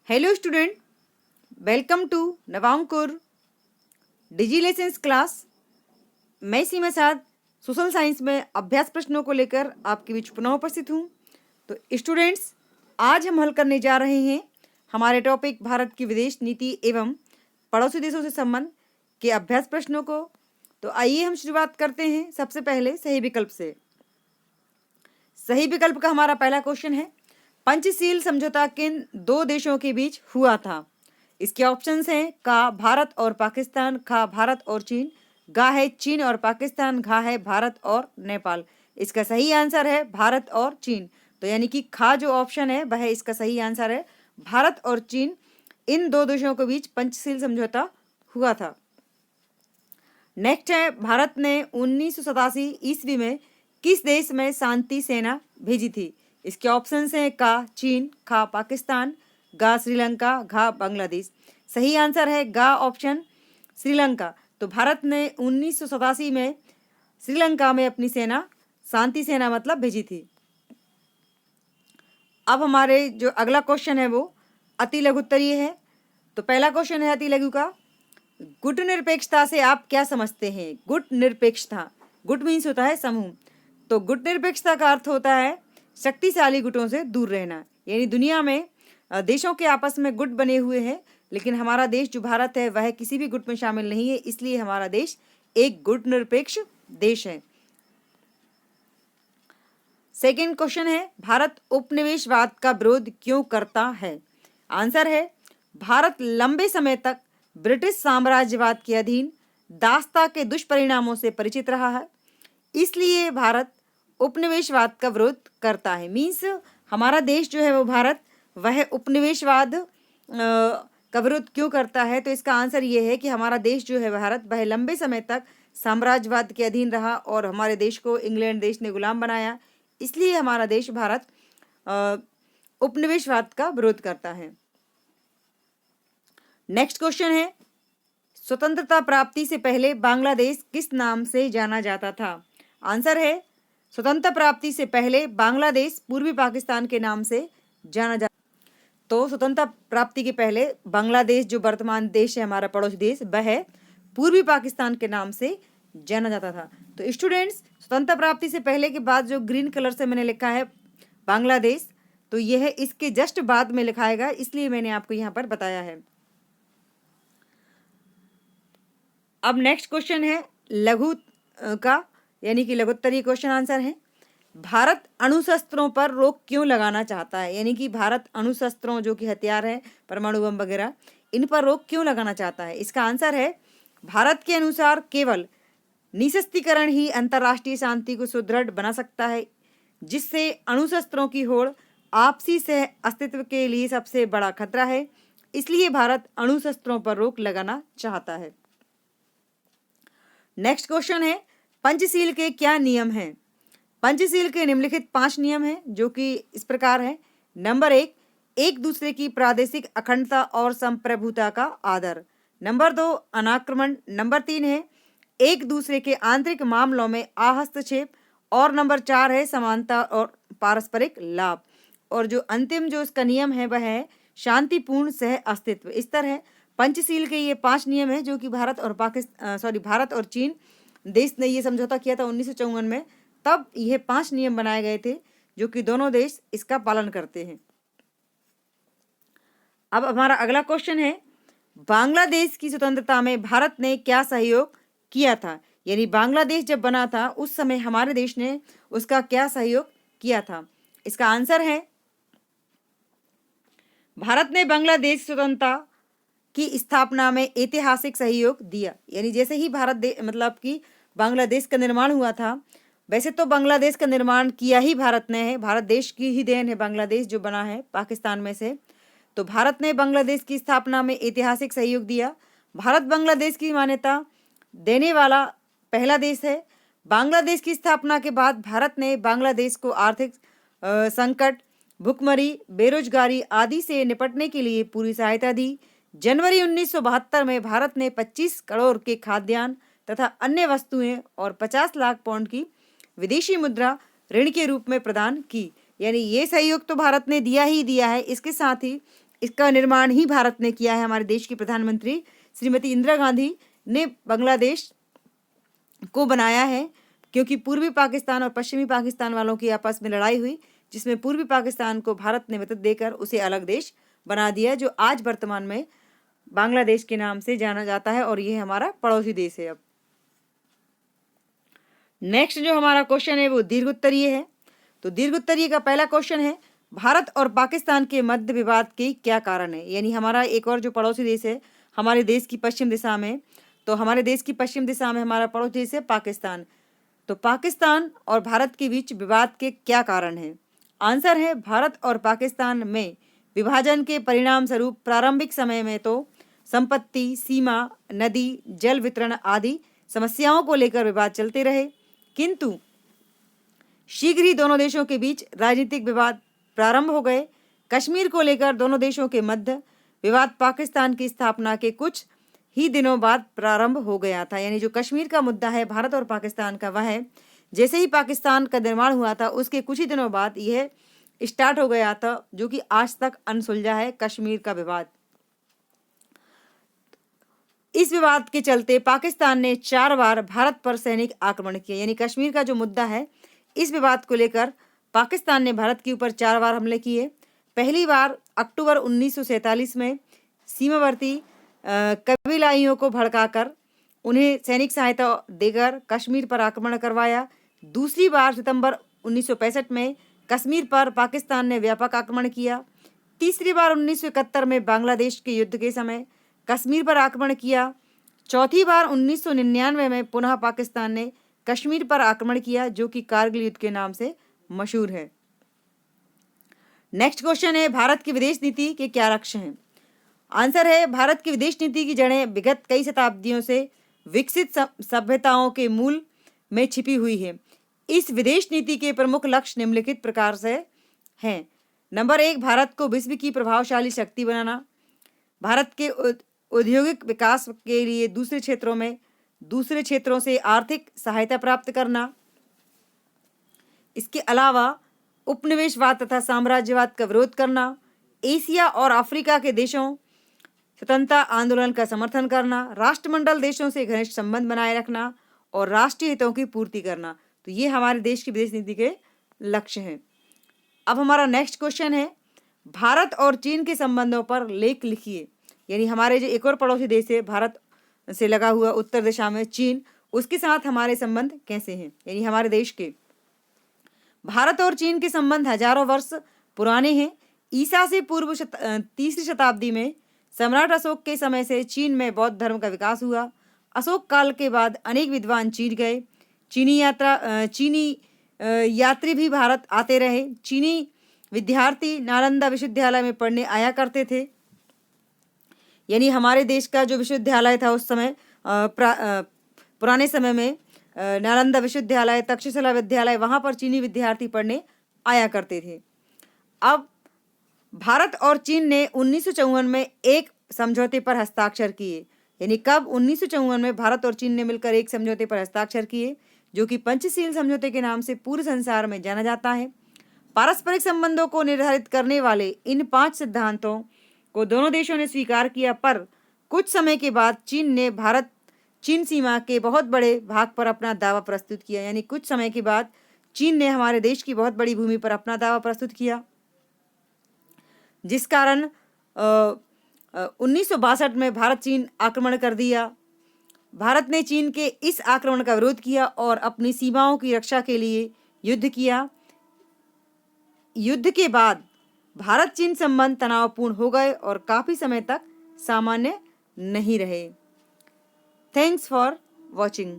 Hello student, welcome to Navankur digi lessons class. मैं सीमा साथ social science में अभ्यास प्रश्नों को लेकर आपके बीच पुनः उपस्थित हूँ। तो स्टूडेंट्स, आज हम हल करने जा रहे हैं हमारे टॉपिक भारत की विदेश नीति एवं पड़ोसी देशों से संबंध के अभ्यास प्रश्नों को। तो आइए हम शुरुआत करते हैं सबसे पहले सही विकल्प से। सही विकल्प का हमारा पहला क्वेश्चन है, पंचशील समझौता किन दो देशों के बीच हुआ था? इसके ऑप्शंस हैं का भारत और पाकिस्तान, खा भारत और चीन, गा है चीन और पाकिस्तान, घा है भारत और नेपाल। इसका सही आंसर है भारत और चीन। तो यानी कि खा जो ऑप्शन है वह इसका सही आंसर है। भारत और चीन, इन दो देशों के बीच पंचशील समझौता हुआ था। नेक्स्ट है, भारत ने 1987 ईस्वी में किस देश में शांति सेना भेजी थी? इसके ऑप्शंस हैं का चीन, खा पाकिस्तान, गा श्रीलंका, घा बांग्लादेश। सही आंसर है गा ऑप्शन श्रीलंका। तो भारत ने 1987 में श्रीलंका में अपनी सेना, शांति सेना मतलब भेजी थी। अब हमारे जो अगला क्वेश्चन है वो अति लघु उत्तरीय है। तो पहला क्वेश्चन है अति लघु का, गुट निरपेक्षता से आप क्या समझते हैं? गुट निरपेक्षता, गुट मीन्स होता है समूह। तो गुट निरपेक्षता का अर्थ होता है शक्तिशाली गुटों से दूर रहना। यानी दुनिया में देशों के आपस में गुट बने हुए हैं, लेकिन हमारा देश जो भारत है वह किसी भी गुट में शामिल नहीं है, इसलिए हमारा देश एक गुट निरपेक्ष देश है। सेकेंड क्वेश्चन है, भारत उपनिवेशवाद का विरोध क्यों करता है? आंसर है, भारत लंबे समय तक ब्रिटिश साम्राज्यवाद के अधीन दासता के दुष्परिणामों से परिचित रहा है, इसलिए भारत उपनिवेशवाद का विरोध करता है। मीन्स हमारा देश जो है वो भारत, वह उपनिवेशवाद का विरोध क्यों करता है? तो इसका आंसर ये है कि हमारा देश जो है भारत, वह लंबे समय तक साम्राज्यवाद के अधीन रहा और हमारे देश को इंग्लैंड देश ने गुलाम बनाया, इसलिए हमारा देश भारत उपनिवेशवाद का विरोध करता है। नेक्स्ट क्वेश्चन है, स्वतंत्रता प्राप्ति से पहले बांग्लादेश किस नाम से जाना जाता था? आंसर है, स्वतंत्रता प्राप्ति से पहले बांग्लादेश पूर्वी पाकिस्तान के नाम से जाना जाता। तो स्वतंत्रता प्राप्ति के पहले बांग्लादेश जो वर्तमान देश है, हमारा पड़ोसी देश, वह पूर्वी पाकिस्तान के नाम से जाना जाता था। तो स्टूडेंट्स, स्वतंत्रता प्राप्ति से पहले के बाद जो ग्रीन कलर से मैंने लिखा है बांग्लादेश, तो यह इसके जस्ट बाद में लिखाएगा, इसलिए मैंने आपको यहाँ पर बताया है। अब नेक्स्ट क्वेश्चन है लघु का, यानी कि लघुत्तरीय क्वेश्चन आंसर है, भारत अणुशस्त्रों पर रोक क्यों लगाना चाहता है? यानी कि भारत अणुशस्त्रों जो कि हथियार है, परमाणु बम वगैरह, इन पर रोक क्यों लगाना चाहता है? इसका आंसर है, भारत के अनुसार केवल निशस्त्रीकरण ही अंतर्राष्ट्रीय शांति को सुदृढ़ बना सकता है, जिससे अणुशस्त्रों की होड़ आपसी सह अस्तित्व के लिए सबसे बड़ा खतरा है, इसलिए भारत अणुशस्त्रों पर रोक लगाना चाहता है। नेक्स्ट क्वेश्चन है, पंचशील के क्या नियम हैं? पंचशील के निम्नलिखित 5 नियम हैं, जो कि इस प्रकार है। नंबर 1, एक दूसरे की प्रादेशिक अखंडता और संप्रभुता का आदर। नंबर 2, अनाक्रमण। नंबर 3 है एक दूसरे के आंतरिक मामलों में हस्तक्षेप। और नंबर 4 है समानता और पारस्परिक लाभ। और जो अंतिम जो इसका नियम है वह है शांतिपूर्ण सह अस्तित्व। इस तरह पंचशील के ये 5 नियम हैं, जो कि भारत और चीन देश ने ये समझौता किया था 1954 में। तब यह 5 नियम बनाए गए थे, जो कि दोनों देश इसका पालन करते हैं। अब हमारा अगला क्वेश्चन है, बांग्लादेश की स्वतंत्रता में भारत ने क्या सहयोग किया था? यानी बांग्लादेश जब बना था उस समय हमारे देश ने उसका क्या सहयोग किया था? इसका आंसर है, भारत ने बांग्लादेश स्वतंत्रता की स्थापना में ऐतिहासिक सहयोग दिया। यानी जैसे ही मतलब कि बांग्लादेश का निर्माण हुआ था, वैसे तो बांग्लादेश का निर्माण किया ही भारत ने है, भारत देश की ही देन है बांग्लादेश जो बना है पाकिस्तान में से। तो भारत ने बांग्लादेश की स्थापना में ऐतिहासिक सहयोग दिया। भारत बांग्लादेश की मान्यता देने वाला पहला देश है। बांग्लादेश की स्थापना के बाद भारत ने बांग्लादेश को आर्थिक संकट, भुखमरी, बेरोजगारी आदि से निपटने के लिए पूरी सहायता दी। जनवरी 1972 में भारत ने 25 करोड़ के खाद्यान्न तथा अन्य वस्तुएं और 50 लाख पाउंड की विदेशी मुद्रा ऋण के रूप में प्रदान की। यानी ये सहयोग तो भारत ने दिया ही दिया है, इसके साथ ही इसका निर्माण ही भारत ने किया है। हमारे देश की प्रधानमंत्री श्रीमती इंदिरा गांधी ने बांग्लादेश को बनाया है, क्योंकि पूर्वी पाकिस्तान और पश्चिमी पाकिस्तान वालों की आपस में लड़ाई हुई, जिसमें पूर्वी पाकिस्तान को भारत ने मदद देकर उसे अलग देश बना दिया, जो आज वर्तमान में बांग्लादेश के नाम से जाना जाता है, और यह हमारा पड़ोसी देश है। अब नेक्स्ट जो हमारा क्वेश्चन है वो दीर्घ उत्तरीय है। तो दीर्घ उत्तरीय का पहला क्वेश्चन है, भारत और पाकिस्तान के मध्य विवाद के क्या कारण है। यानी हमारा एक और जो पड़ोसी देश है हमारे देश की पश्चिम दिशा में, तो हमारे देश की पश्चिम दिशा में हमारा पड़ोसी देश है पाकिस्तान। तो पाकिस्तान और भारत के बीच विवाद के क्या कारण है। आंसर है, भारत और पाकिस्तान में विभाजन के परिणाम स्वरूप प्रारंभिक समय में तो संपत्ति, सीमा, नदी, जल वितरण आदि समस्याओं को लेकर विवाद चलते रहे, किंतु शीघ्र ही दोनों देशों के बीच राजनीतिक विवाद प्रारंभ हो गए। कश्मीर को लेकर दोनों देशों के मध्य विवाद पाकिस्तान की स्थापना के कुछ ही दिनों बाद प्रारंभ हो गया था। यानी जो कश्मीर का मुद्दा है भारत और पाकिस्तान का, वह है जैसे ही पाकिस्तान का निर्माण हुआ था उसके कुछ ही दिनों बाद यह स्टार्ट हो गया था, जो कि आज तक अनसुलझा है कश्मीर का विवाद। इस विवाद के चलते पाकिस्तान ने 4 बार भारत पर सैनिक आक्रमण किया। यानी कश्मीर का जो मुद्दा है, इस विवाद को लेकर पाकिस्तान ने भारत के ऊपर 4 बार हमले किए। पहली बार अक्टूबर 1947 में सीमावर्ती कबीलाइयों को भड़काकर उन्हें सैनिक सहायता देकर कश्मीर पर आक्रमण करवाया। दूसरी बार सितंबर 1965 में कश्मीर पर पाकिस्तान ने व्यापक आक्रमण किया। तीसरी बार 1971 में बांग्लादेश के युद्ध के समय कश्मीर पर आक्रमण किया। चौथी बार 1999 में पुनः पाकिस्तान ने कश्मीर पर आक्रमण किया, जो कि कारगिल युद्ध के नाम से मशहूर है। नेक्स्ट क्वेश्चन है, भारत की विदेश नीति के क्या लक्ष्य हैं। आंसर है, भारत की विदेश नीति की जड़ें विगत कई शताब्दियों से विकसित सभ्यताओं के मूल में छिपी हुई है। इस विदेश नीति के प्रमुख लक्ष्य निम्नलिखित प्रकार से हैं। नंबर 1, भारत को विश्व की प्रभावशाली शक्ति बनाना। भारत के औद्योगिक विकास के लिए दूसरे क्षेत्रों से आर्थिक सहायता प्राप्त करना। इसके अलावा उपनिवेशवाद तथा साम्राज्यवाद का विरोध करना। एशिया और अफ्रीका के देशों स्वतंत्रता आंदोलन का समर्थन करना। राष्ट्रमंडल देशों से घनिष्ठ संबंध बनाए रखना और राष्ट्रीय हितों की पूर्ति करना। तो ये हमारे देश की विदेश नीति के लक्ष्य हैं। अब हमारा नेक्स्ट क्वेश्चन है, भारत और चीन के संबंधों पर लेख लिखिए। यानी हमारे जो एक और पड़ोसी देश है भारत से लगा हुआ उत्तर दिशा में चीन, उसके साथ हमारे संबंध कैसे हैं। यानी हमारे देश के भारत और चीन के संबंध हजारों वर्ष पुराने हैं। ईसा से पूर्व 3री शताब्दी में सम्राट अशोक के समय से चीन में बौद्ध धर्म का विकास हुआ। अशोक काल के बाद अनेक विद्वान चीन गए। चीनी यात्री भी भारत आते रहे। चीनी विद्यार्थी नालंदा विश्वविद्यालय में पढ़ने आया करते थे। यानी हमारे देश का जो विश्वविद्यालय था उस समय पुराने समय में नालंदा विश्वविद्यालय, तक्षशिला विद्यालय, वहाँ पर चीनी विद्यार्थी पढ़ने आया करते थे। अब भारत और चीन ने 1954 में एक समझौते पर हस्ताक्षर किए। यानी कब? 1954 में भारत और चीन ने मिलकर एक समझौते पर हस्ताक्षर किए, जो कि पंचशील समझौते के नाम से पूरे संसार में जाना जाता है। पारस्परिक संबंधों को निर्धारित करने वाले इन 5 सिद्धांतों को दोनों देशों ने स्वीकार किया, पर कुछ समय के बाद चीन ने भारत चीन सीमा के बहुत बड़े भाग पर अपना दावा प्रस्तुत किया। यानी कुछ समय के बाद चीन ने हमारे देश की बहुत बड़ी भूमि पर अपना दावा प्रस्तुत किया, जिस कारण 1962 में भारत चीन आक्रमण कर दिया। भारत ने चीन के इस आक्रमण का विरोध किया और अपनी सीमाओं की रक्षा के लिए युद्ध किया। युद्ध के बाद भारत चीन संबंध तनावपूर्ण हो गए और काफी समय तक सामान्य नहीं रहे। Thanks for watching.